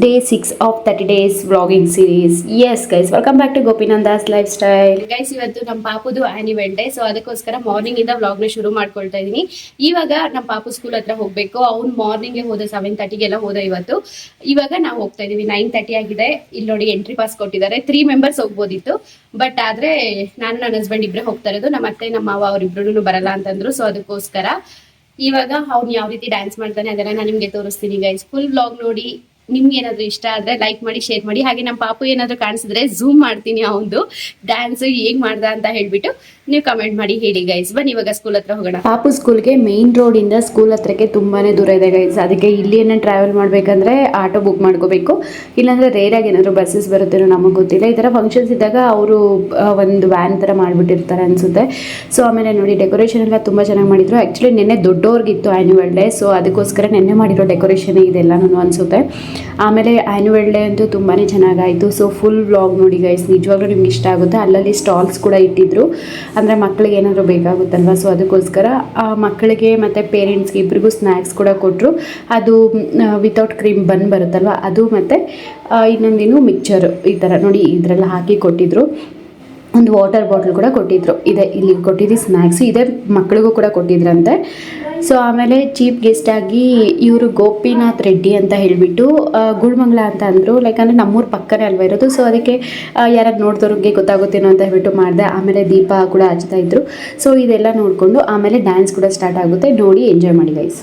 day 6 of 30 days vlogging series. Yes guys, welcome back to Gopinanda's lifestyle. Guys ಇವತ್ತು ನಮ್ಮ ಪಾಪುದು annual day, so ಅದಕ್ಕೋಸ್ಕರ morning ಇಂದ vlog ನ ಶುರು ಮಾಡ್ಕೊಳ್ತಾ ಇದೀನಿ. ಇವಾಗ ನಮ್ಮ ಪಾಪು ಸ್ಕೂಲ್ ಹತ್ರ ಹೋಗ್ಬೇಕು. ಅವ್ನು ಮಾರ್ನಿಂಗ್ ಹೋದ 7:30 ಹೋದ. ಇವಾಗ ನಾವು ಹೋಗ್ತಾ ಇದೀವಿ. 9:30 ಆಗಿದೆ. ಇಲ್ಲಿ ನೋಡಿ ಎಂಟ್ರಿ ಪಾಸ್ ಕೊಟ್ಟಿದ್ದಾರೆ. 3 ಮೆಂಬರ್ಸ್ ಹೋಗ್ಬೋದಿತ್ತು, ಬಟ್ ಆದ್ರೆ ನಾನು ನನ್ನ ಹಸ್ಬೆಂಡ್ ಇಬ್ರೆ ಹೋಗ್ತಾ ಇರೋದು. ನಮ್ಮ ಅತ್ತೆ ನಮ್ಮ ಮಾವ ಅವ್ರಿಬ್ರು ಬರಲ್ಲ ಅಂತಂದ್ರು. ಸೊ ಅದಕ್ಕೋಸ್ಕರ ಇವಾಗ ಅವ್ನು ಯಾವ ರೀತಿ ಡ್ಯಾನ್ಸ್ ಮಾಡ್ತಾನೆ ಅದನ್ನ ನಾನು ನಿಮ್ಗೆ ತೋರಿಸ್ತೀನಿ ಗೈಸ್. ಫುಲ್ ವ್ಲಾಗ್ ನೋಡಿ. ನಿಮ್ಗೆ ಏನಾದ್ರು ಇಷ್ಟ ಆದ್ರೆ ಲೈಕ್ ಮಾಡಿ, ಶೇರ್ ಮಾಡಿ. ಹಾಗೆ ನಮ್ಮ ಪಾಪು ಏನಾದ್ರು ಕಾಣಿಸಿದ್ರೆ ಝೂಮ್ ಮಾಡ್ತೀನಿ ಅವನು ಡ್ಯಾನ್ಸ್ ಹೇಗ್ ಮಾಡ್ದ ಅಂತ ಹೇಳ್ಬಿಟ್ಟು ನೀವು ಕಮೆಂಟ್ ಮಾಡಿ ಹೇಳಿ ಗೈಸ್. ಬನ್ನಿ ಇವಾಗ ಸ್ಕೂಲ್ ಹತ್ರ ಹೋಗೋಣ. ಪಾಪು ಸ್ಕೂಲ್ಗೆ ಮೇನ್ ರೋಡ್ ಇಂದ ಸ್ಕೂಲ್ ಹತ್ರಕ್ಕೆ ತುಂಬಾನೇ ದೂರ ಇದೆ ಗೈಸ್. ಅದಕ್ಕೆ ಇಲ್ಲಿ ಏನೇ ಟ್ರಾವೆಲ್ ಮಾಡ್ಬೇಕಂದ್ರೆ ಆಟೋ ಬುಕ್ ಮಾಡ್ಕೋಬೇಕು, ಇಲ್ಲಾಂದ್ರೆ ರೇರ್ ಆಗಿ ಏನಾದ್ರು ಬಸ್ಸಸ್ ಬರುತ್ತೇನೋ ನಮಗೆ ಗೊತ್ತಿಲ್ಲ. ಈ ತರ ಫಂಕ್ಷನ್ಸ್ ಇದ್ದಾಗ ಅವರು ಒಂದು ವ್ಯಾನ್ ತರ ಮಾಡ್ಬಿಟ್ಟಿರ್ತಾರೆ ಅನ್ಸುತ್ತೆ. ಸೊ ಆಮೇಲೆ ನೋಡಿ ಡೆಕೋರೇಷನ್ ಎಲ್ಲ ತುಂಬಾ ಚೆನ್ನಾಗಿ ಮಾಡಿದ್ರು. ಆಕ್ಚುಲಿ ನಿನ್ನೆ ದೊಡ್ಡವ್ರಿಗಿತ್ತು ಆನ್ಯುವಲ್ ಡೇ, ಸೊ ಅದಕ್ಕೋಸ್ಕರ ನಿನ್ನೆ ಮಾಡಿರೋ ಡೆಕೋರೇಷನ್ ಇದೆಲ್ಲನೂ ಅನ್ಸುತ್ತೆ. ಆಮೇಲೆ ಆ್ಯನ್ಯುವಲ್ ಡೇ ಅಂತೂ ತುಂಬಾ ಚೆನ್ನಾಗಾಯಿತು. ಸೊ ಫುಲ್ ವ್ಲಾಗ್ ನೋಡಿ ಗೈಸ್, ನಿಜವಾಗ್ಲೂ ನಿಮ್ಗೆ ಇಷ್ಟ ಆಗುತ್ತೆ. ಅಲ್ಲಲ್ಲಿ ಸ್ಟಾಲ್ಸ್ ಕೂಡ ಇಟ್ಟಿದ್ರು, ಅಂದರೆ ಮಕ್ಕಳಿಗೆ ಏನಾದರೂ ಬೇಕಾಗುತ್ತಲ್ವ. ಸೊ ಅದಕ್ಕೋಸ್ಕರ ಮಕ್ಕಳಿಗೆ ಮತ್ತು ಪೇರೆಂಟ್ಸ್ಗೆ ಇಬ್ಬರಿಗೂ ಸ್ನ್ಯಾಕ್ಸ್ ಕೂಡ ಕೊಟ್ಟರು. ಅದು ವಿತೌಟ್ ಕ್ರೀಮ್ ಬನ್ ಬರುತ್ತಲ್ವ ಅದು, ಮತ್ತು ಇನ್ನೊಂದೇನು ಮಿಕ್ಚರ್ ಈ ಥರ ನೋಡಿ ಇದರೆಲ್ಲ ಹಾಕಿ ಕೊಟ್ಟಿದ್ರು. ಒಂದು ವಾಟರ್ ಬಾಟಲ್ ಕೂಡ ಕೊಟ್ಟಿದ್ರು. ಇದೆ ಇಲ್ಲಿ ಕೊಟ್ಟಿದ್ದು ಸ್ನ್ಯಾಕ್ಸು ಇದೆ, ಮಕ್ಕಳಿಗೂ ಕೂಡ ಕೊಟ್ಟಿದ್ರಂತೆ. ಸೊ ಆಮೇಲೆ ಚೀಫ್ ಗೆಸ್ಟ್ ಆಗಿ ಇವರು ಗೋಪಿನಾಥ್ ರೆಡ್ಡಿ ಅಂತ ಹೇಳಿಬಿಟ್ಟು ಗುಳ್ಮಂಗ್ಲ ಅಂತ ಅಂದರು. ಲೈಕ್ ಅಂದರೆ ನಮ್ಮೂರು ಪಕ್ಕನೇ ಅಲ್ವಾ ಇರೋದು. ಸೊ ಅದಕ್ಕೆ ಯಾರು ನೋಡಿದವ್ರಿಗೆ ಗೊತ್ತಾಗುತ್ತೇನೋ ಅಂತ ಹೇಳ್ಬಿಟ್ಟು ಮಾಡಿದೆ. ಆಮೇಲೆ ದೀಪ ಕೂಡ ಹಚ್ತಾ ಇದ್ರು. ಸೊ ಇದೆಲ್ಲ ನೋಡಿಕೊಂಡು ಆಮೇಲೆ ಡ್ಯಾನ್ಸ್ ಕೂಡ ಸ್ಟಾರ್ಟ್ ಆಗುತ್ತೆ. ನೋಡಿ ಎಂಜಾಯ್ ಮಾಡಿ ಗೈಸ್.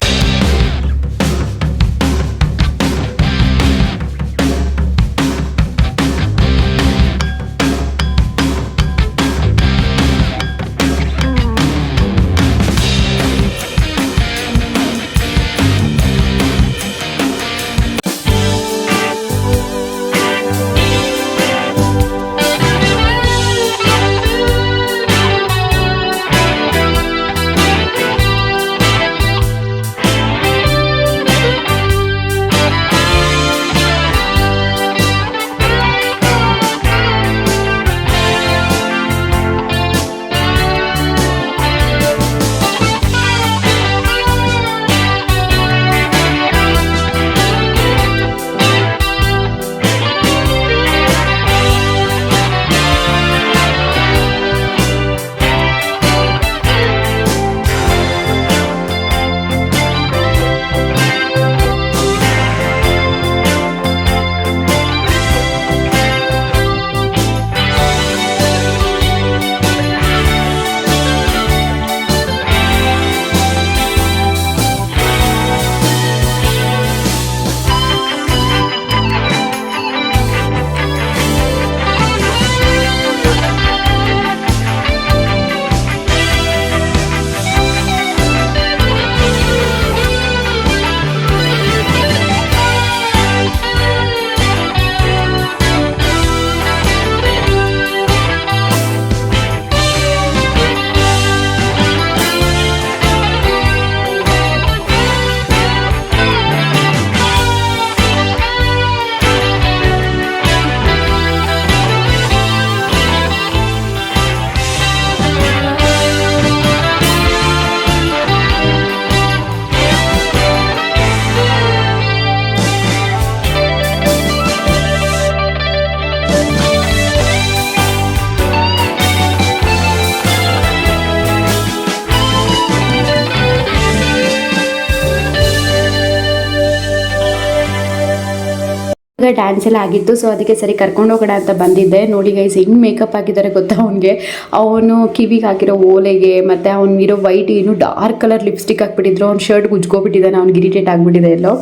ಡ್ಯಾನ್ಸ್ ಎಲ್ಲ ಆಗಿತ್ತು. ಸೊ ಅದಕ್ಕೆ ಸರಿ ಕರ್ಕೊಂಡು ಹೋಗೋಣ ಅಂತ ಬಂದಿದ್ದೆ. ನೋಡಿ ಗೈಸ್ ಹೆಂಗೆ ಮೇಕಪ್ ಹಾಕಿದ್ದಾರೆ ಗೊತ್ತಾ ಅವನಿಗೆ. ಅವನು ಕಿವಿಗೆ ಹಾಕಿರೋ ಓಲೆಗೆ ಮತ್ತು ಅವ್ನಿರೋ ವೈಟ್ ಇನ್ನೂ ಡಾರ್ಕ್ ಕಲರ್ ಲಿಪ್ಸ್ಟಿಕ್ ಹಾಕ್ಬಿಟ್ಟಿದ್ರು. ಅವ್ನು ಶರ್ಟ್ ಗುಜ್ಕೋಬಿಟ್ಟಿದ್ದಾನೆ, ಅವ್ನಿಗೆ ಇರಿಟೇಟ್ ಆಗಿಬಿಟ್ಟಿದೆ ಎಲ್ಲೋ.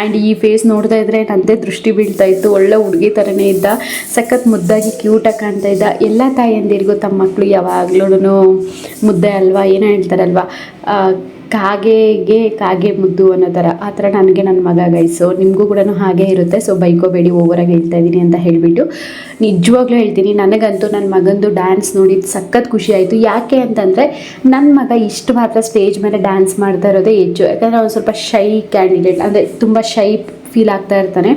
ಆ್ಯಂಡ್ ಈ ಫೇಸ್ ನೋಡ್ತಾ ಇದ್ರೆ ನಂದೇ ದೃಷ್ಟಿ ಬೀಳ್ತಾ ಇತ್ತು. ಒಳ್ಳೆ ಹುಡುಗಿ ಥರನೇ ಇದ್ದ, ಸಖತ್ ಮುದ್ದಾಗಿ ಕ್ಯೂಟಾಗಿ ಕಾಣ್ತಾ ಇದ್ದ. ಎಲ್ಲ ತಾಯಿಯಂದಿರಿಗೂ ತಮ್ಮ ಮಕ್ಕಳು ಯಾವಾಗ್ಲೂ ಮುದ್ದೆ ಅಲ್ವಾ, ಏನೋ ಹೇಳ್ತಾರಲ್ವಾ, ಕಾಗೆ ಮುದ್ದು ಅನ್ನೋ ಥರ. ಆ ಥರ ನನಗೆ ನನ್ನ ಮಗ ಗೈಸು, ನಿಮಗೂ ಕೂಡ ಹಾಗೆ ಇರುತ್ತೆ. ಸೊ ಬೈಕೋಬೇಡಿ, ಓವರಾಗಿ ಹೇಳ್ತಾ ಇದ್ದೀನಿ ಅಂತ ಹೇಳಿಬಿಟ್ಟು. ನಿಜವಾಗ್ಲೂ ಹೇಳ್ತೀನಿ, ನನಗಂತೂ ನನ್ನ ಮಗಂದು ಡ್ಯಾನ್ಸ್ ನೋಡಿ ಸಖತ್ ಖುಷಿ ಆಯಿತು. ಯಾಕೆ ಅಂತಂದರೆ ನನ್ನ ಮಗ ಇಷ್ಟು ಮಾತ್ರ ಸ್ಟೇಜ್ ಮೇಲೆ ಡ್ಯಾನ್ಸ್ ಮಾಡ್ತಾ ಇರೋದೇ ಹೆಚ್ಚು. ಯಾಕಂದರೆ ಅವ್ನು ಸ್ವಲ್ಪ ಶೈ ಕ್ಯಾಂಡಿಡೇಟ್, ಅಂದರೆ ತುಂಬ ಶೈ ಫೀಲ್ ಆಗ್ತಾ ಇರ್ತಾನೆ.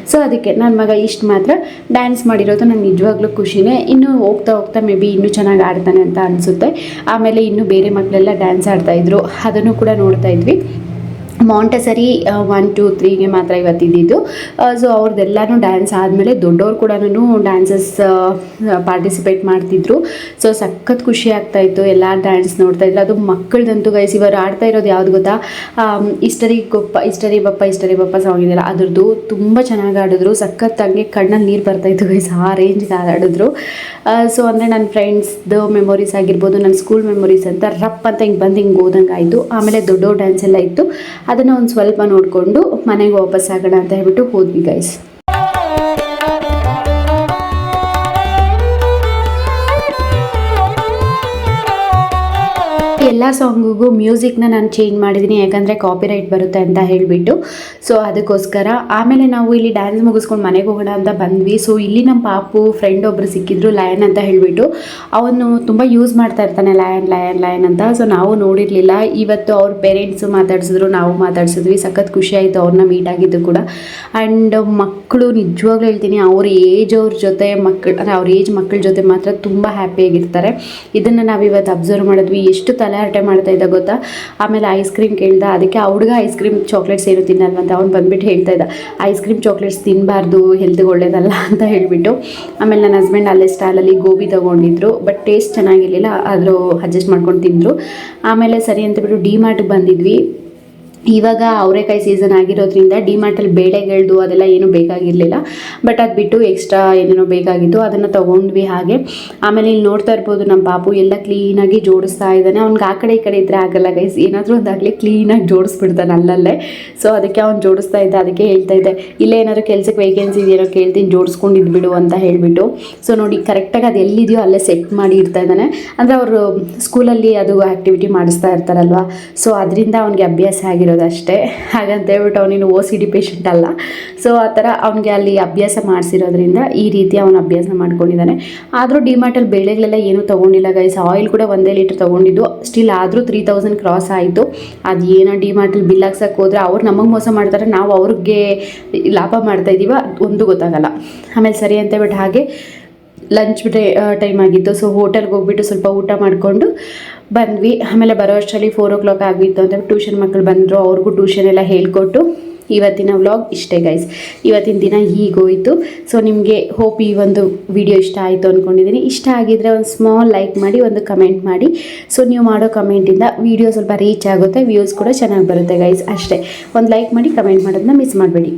ಸೊ ಅದಕ್ಕೆ ನನ್ನ ಮಗ ಇಷ್ಟು ಮಾತ್ರ ಡ್ಯಾನ್ಸ್ ಮಾಡಿರೋದು ನಂಗೆ ನಿಜವಾಗ್ಲೂ ಖುಷಿನೇ. ಇನ್ನು ಹೋಗ್ತಾ ಹೋಗ್ತಾ ಮೇ ಬಿ ಇನ್ನೂ ಚೆನ್ನಾಗಿ ಆಡ್ತಾನೆ ಅಂತ ಅನಿಸುತ್ತೆ. ಆಮೇಲೆ ಇನ್ನೂ ಬೇರೆ ಮಕ್ಕಳೆಲ್ಲ ಡ್ಯಾನ್ಸ್ ಆಡ್ತಾಯಿದ್ರು, ಅದನ್ನು ಕೂಡ ನೋಡ್ತಾ ಇದ್ವಿ. ಮಾಂಟೆಸರಿ 1 2 3ಗೆ ಮಾತ್ರ ಇವತ್ತಿದ್ದು. ಸೊ ಅವ್ರದ್ದೆಲ್ಲನೂ ಡ್ಯಾನ್ಸ್ ಆದಮೇಲೆ ದೊಡ್ಡವ್ರು ಕೂಡ ಡ್ಯಾನ್ಸಸ್ ಪಾರ್ಟಿಸಿಪೇಟ್ ಮಾಡ್ತಿದ್ರು. ಸೊ ಸಖತ್ ಖುಷಿ ಆಗ್ತಾಯಿತ್ತು ಎಲ್ಲ ಡ್ಯಾನ್ಸ್ ನೋಡ್ತಾಯಿದ್ರು. ಅದು ಮಕ್ಕಳದಂತೂ ಗೈಸ್ ಇವರು ಆಡ್ತಾ ಇರೋದು ಯಾವುದು ಗೊತ್ತಾ, ಇಷ್ಟರಿ ಬಪ್ಪ ಸಾಂಗ್ ಇದೆಯಲ್ಲ ಅದ್ರದ್ದು ತುಂಬ ಚೆನ್ನಾಗಿ ಆಡಿದ್ರು. ಸಖತ್ತಾಗಿ ಕಣ್ಣಲ್ಲಿ ನೀರು ಬರ್ತಾಯಿತ್ತು ಗೈಸ್, ಆ ರೇಂಜ್ಗೆ ಆಡಿದ್ರು. ಸೊ ಅಂದರೆ ನನ್ನ ಫ್ರೆಂಡ್ಸ್ದು ಮೆಮೊರೀಸ್ ಆಗಿರ್ಬೋದು, ನನ್ನ ಸ್ಕೂಲ್ ಮೆಮೊರೀಸ್ ಅಂತ ರಪ್ ಅಂತ ಹಿಂಗೆ ಹೋದಂಗೆ ಆಯಿತು. ಆಮೇಲೆ ದೊಡ್ಡವ್ರ ಡ್ಯಾನ್ಸ್ ಎಲ್ಲ ಇತ್ತು, ಅದನ್ನು ಒಂದು ಸ್ವಲ್ಪ ನೋಡಿಕೊಂಡು ಮನೆಗೆ ವಾಪಸ್ ಆಗೋಣ ಅಂತ ಹೇಳ್ಬಿಟ್ಟು ಹೋದ್ವಿ ಗೈಸ್. ಎಲ್ಲ ಸಾಂಗಿಗೂ ಮ್ಯೂಸಿಕ್ನ ನಾನು ಚೇಂಜ್ ಮಾಡಿದ್ದೀನಿ, ಯಾಕಂದರೆ ಕಾಪಿರೈಟ್ ಬರುತ್ತೆ ಅಂತ ಹೇಳಿಬಿಟ್ಟು. ಸೊ ಅದಕ್ಕೋಸ್ಕರ ಆಮೇಲೆ ನಾವು ಇಲ್ಲಿ ಡ್ಯಾನ್ಸ್ ಮುಗಿಸ್ಕೊಂಡು ಮನೆಗೆ ಹೋಗೋಣ ಅಂತ ಬಂದ್ವಿ. ಸೊ ಇಲ್ಲಿ ನಮ್ಮ ಪಾಪು ಫ್ರೆಂಡ್ ಒಬ್ಬರು ಸಿಕ್ಕಿದ್ರು, ಲಯನ್ ಅಂತ ಹೇಳಿಬಿಟ್ಟು. ಅವನು ತುಂಬ ಯೂಸ್ ಮಾಡ್ತಾ ಇರ್ತಾನೆ ಲಯನ್ ಅಂತ. ಸೊ ನಾವು ನೋಡಿರಲಿಲ್ಲ. ಇವತ್ತು ಅವ್ರ ಪೇರೆಂಟ್ಸು ಮಾತಾಡ್ಸಿದ್ರು, ನಾವು ಮಾತಾಡ್ಸಿದ್ವಿ. ಸಖತ್ ಖುಷಿ ಆಯಿತು ಅವ್ರನ್ನ ಮೀಟ್ ಆಗಿದ್ದು ಕೂಡ. ಆ್ಯಂಡ್ ಮಕ್ಕಳು ನಿಜವಾಗ್ಲೂ ಹೇಳ್ತೀನಿ, ಅವ್ರ ಜೊತೆ ಅವ್ರ ಏಜ್ ಮಕ್ಕಳ ಜೊತೆ ಮಾತ್ರ ತುಂಬ ಹ್ಯಾಪಿಯಾಗಿರ್ತಾರೆ. ಇದನ್ನು ನಾವು ಇವತ್ತು ಅಬ್ಸರ್ವ್ ಮಾಡಿದ್ವಿ. ಎಷ್ಟು ತಲೆಹರಟೆ ಮಾಡ್ತಾ ಇದ್ದ ಗೊತ್ತಾ. ಆಮೇಲೆ ಐಸ್ ಕ್ರೀಮ್ ಕೇಳ್ದ, ಅದಕ್ಕೆ ಆ ಹುಡುಗ ಐಸ್ ಕ್ರೀಮ್ ಚಾಕ್ಲೇಟ್ಸ್ ಏನು ತಿನ್ನಲ್ವಂತ. ಅವ್ನು ಬಂದುಬಿಟ್ಟು ಹೇಳ್ತಾ ಇದ್ದ, ಐಸ್ ಕ್ರೀಮ್ ಚಾಕ್ಲೇಟ್ಸ್ ತಿನ್ನಬಾರ್ದು, ಹೆಲ್ತ್ಗೆ ಒಳ್ಳೇದಲ್ಲ ಅಂತ ಹೇಳಿಬಿಟ್ಟು. ಆಮೇಲೆ ನನ್ನ ಹಸ್ಬೆಂಡ್ ಅಲ್ಲೇ ಸ್ಟಾಲಲ್ಲಿ ಗೋಬಿ ತೊಗೊಂಡಿದ್ರು, ಬಟ್ ಟೇಸ್ಟ್ ಚೆನ್ನಾಗಿರಲಿಲ್ಲ, ಆದರೂ ಅಡ್ಜಸ್ಟ್ ಮಾಡ್ಕೊಂಡು ತಿಂದರು. ಆಮೇಲೆ ಸರಿ ಅಂತ ಬಿಟ್ಟು ಡಿ ಮಾರ್ಟ್ಗೆ ಬಂದಿದ್ವಿ. ಇವಾಗ ಅವರೆಕಾಯಿ ಸೀಸನ್ ಆಗಿರೋದ್ರಿಂದ ಡಿಮಾರ್ಟಲ್ಲಿ ಬೇಳೆಗಳದು ಅದೆಲ್ಲ ಏನೂ ಬೇಕಾಗಿರಲಿಲ್ಲ. ಬಟ್ ಅದು ಬಿಟ್ಟು ಎಕ್ಸ್ಟ್ರಾ ಏನೇನೋ ಬೇಕಾಗಿತ್ತು, ಅದನ್ನು ತೊಗೊಂಡ್ವಿ ಹಾಗೆ. ಆಮೇಲೆ ಇಲ್ಲಿ ನೋಡ್ತಾ ಇರ್ಬೋದು ನಮ್ಮ ಪಾಪು ಎಲ್ಲ ಕ್ಲೀನಾಗಿ ಜೋಡಿಸ್ತಾ ಇದ್ದಾನೆ. ಅವ್ನಿಗೆ ಆ ಕಡೆ ಈ ಕಡೆ ಇದ್ದರೆ ಆಗಲ್ಲ ಗೈಸ್, ಏನಾದರೂ ಒಂದಾಗಲಿ ಕ್ಲೀನಾಗಿ ಜೋಡಿಸ್ಬಿಡ್ತಾನೆ ಅಲ್ಲಲ್ಲೇ. ಸೊ ಅದಕ್ಕೆ ಅವ್ನು ಜೋಡಿಸ್ತಾ ಇದ್ದ. ಅದಕ್ಕೆ ಹೇಳ್ತಾ ಇದ್ದೆ, ಇಲ್ಲೇ ಏನಾದರೂ ಕೆಲಸಕ್ಕೆ ವೇಕೆನ್ಸಿ ಇದೆಯೋ ಕೇಳ್ತೀನಿ, ಜೋಡಿಸ್ಕೊಂಡಿದ್ದು ಬಿಡು ಅಂತ ಹೇಳಿಬಿಟ್ಟು. ಸೊ ನೋಡಿ ಕರೆಕ್ಟಾಗಿ ಅದು ಎಲ್ಲಿದೆಯೋ ಅಲ್ಲೇ ಸೆಟ್ ಮಾಡಿ ಇಡ್ತಾ ಇದ್ದಾನೆ. ಅಂದರೆ ಅವರು ಸ್ಕೂಲಲ್ಲಿ ಅದು ಆ್ಯಕ್ಟಿವಿಟಿ ಮಾಡಿಸ್ತಾ ಇರ್ತಾರಲ್ವ, ಸೊ ಅದರಿಂದ ಅವ್ನಿಗೆ ಅಭ್ಯಾಸ ಆಗಿರೋದು ಅಷ್ಟೇ. ಹಾಗಂತ ಹೇಳ್ಬಿಟ್ಟು ಅವನೇನು OCD ಪೇಷಂಟ್ ಅಲ್ಲ. ಸೊ ಆ ಥರ ಅವನಿಗೆ ಅಲ್ಲಿ ಅಭ್ಯಾಸ ಮಾಡಿಸಿರೋದ್ರಿಂದ ಈ ರೀತಿ ಅವನು ಅಭ್ಯಾಸ ಮಾಡ್ಕೊಂಡಿದ್ದಾನೆ. ಆದರೂ ಡಿಮಾರ್ಟಲ್ಲಿ ಬೇಳೆಗಳೆಲ್ಲ ಏನೂ ತೊಗೊಂಡಿಲ್ಲ ಗೈಸ್. ಆಯಿಲ್ ಕೂಡ 1 ಲೀಟ್ರ್ ತೊಗೊಂಡಿದ್ದು, ಸ್ಟಿಲ್ ಆದರೂ 3000 ಕ್ರಾಸ್ ಆಯಿತು. ಅದು ಏನೋ ಡಿಮಾರ್ಟಲ್ಲಿ ಬಿಲ್ ಹಾಕ್ಸಕ್ಕೆ ಹೋದರೆ ಅವ್ರು ನಮಗೆ ಮೋಸ ಮಾಡ್ತಾರೆ, ನಾವು ಅವ್ರಿಗೆ ಲಾಭ ಮಾಡ್ತಾಯಿದ್ದೀವ ಒಂದು ಗೊತ್ತಾಗಲ್ಲ. ಆಮೇಲೆ ಸರಿ ಅಂತ ಹೇಳ್ಬಿಟ್ಟು ಹಾಗೆ ಲಂಚ್ ಟೈಮ್ ಆಗಿತ್ತು. ಸೊ ಹೋಟೆಲ್ಗೆ ಹೋಗ್ಬಿಟ್ಟು ಸ್ವಲ್ಪ ಊಟ ಮಾಡಿಕೊಂಡು ಬಂದ್ವಿ. ಆಮೇಲೆ ಬರೋ ಅಷ್ಟರಲ್ಲಿ 4 o'clock ಆಗಿತ್ತು ಅಂತ ಟ್ಯೂಷನ್ ಮಕ್ಕಳು ಬಂದರು, ಅವ್ರಿಗೂ ಟ್ಯೂಷನ್ ಎಲ್ಲ ಹೇಳ್ಕೊಟ್ಟು ಇವತ್ತಿನ ವ್ಲಾಗ್ ಇಷ್ಟೇ ಗೈಸ್. ಇವತ್ತಿನ ದಿನ ಹೀಗೋಯಿತು. ಸೊ ನಿಮಗೆ ಹೋಪ್ ಈ ಒಂದು ವಿಡಿಯೋ ಇಷ್ಟ ಆಯಿತು ಅಂದ್ಕೊಂಡಿದ್ದೀನಿ. ಇಷ್ಟ ಆಗಿದ್ದರೆ ಒಂದು ಸ್ಮಾಲ್ ಲೈಕ್ ಮಾಡಿ, ಒಂದು ಕಮೆಂಟ್ ಮಾಡಿ. ಸೊ ನೀವು ಮಾಡೋ ಕಮೆಂಟಿಂದ ವಿಡಿಯೋ ಸ್ವಲ್ಪ ರೀಚ್ ಆಗುತ್ತೆ, ವ್ಯೂಸ್ ಕೂಡ ಚೆನ್ನಾಗಿ ಬರುತ್ತೆ ಗೈಸ್. ಅಷ್ಟೇ, ಒಂದು ಲೈಕ್ ಮಾಡಿ ಕಮೆಂಟ್ ಮಾಡೋದನ್ನ ಮಿಸ್ ಮಾಡಬೇಡಿ.